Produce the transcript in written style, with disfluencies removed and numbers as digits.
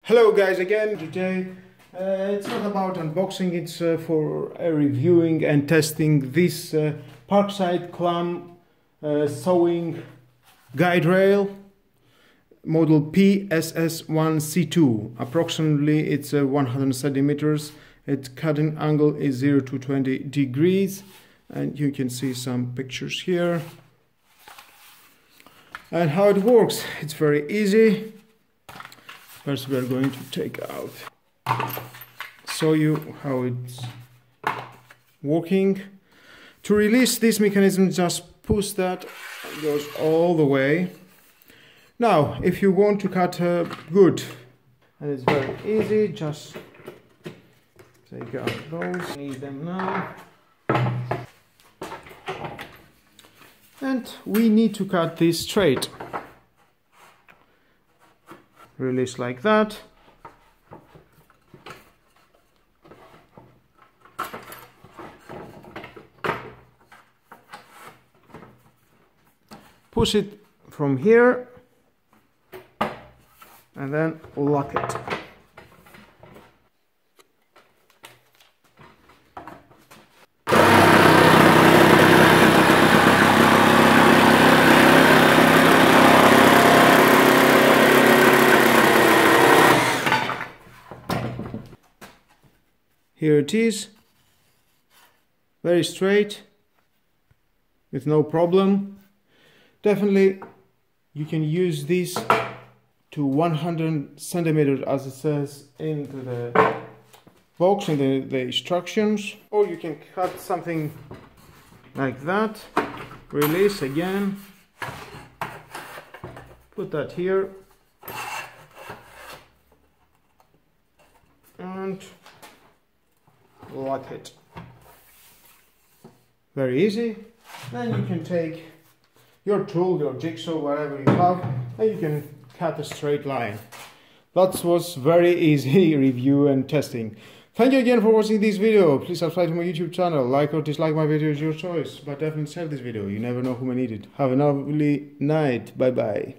Hello guys again. Today it's not about unboxing, it's for reviewing and testing this Parkside clamp sewing guide rail model PSS1C2. Approximately it's 100 centimeters. Its cutting angle is 0 to 20 degrees, and you can see some pictures here. And how it works, it's very easy. First we are going to take out, show you how it's working. To release this mechanism, just push that, it goes all the way. Now if you want to cut wood, and it's very easy, just take out those, need them now. And we need to cut this straight. Release like that. Push it from here and then lock it. Here it is, very straight, with no problem. Definitely you can use this to 100 centimeters as it says into the box in the instructions, or you can cut something like that. Release again, put that here, and lock it. Very easy. Then you can take your tool, your jigsaw, whatever you have, and you can cut a straight line. That was very easy review and testing. Thank you again for watching this video. Please subscribe to my YouTube channel. Like or dislike my video is your choice, but definitely share this video. You never know who may need it. Have a lovely night. Bye bye.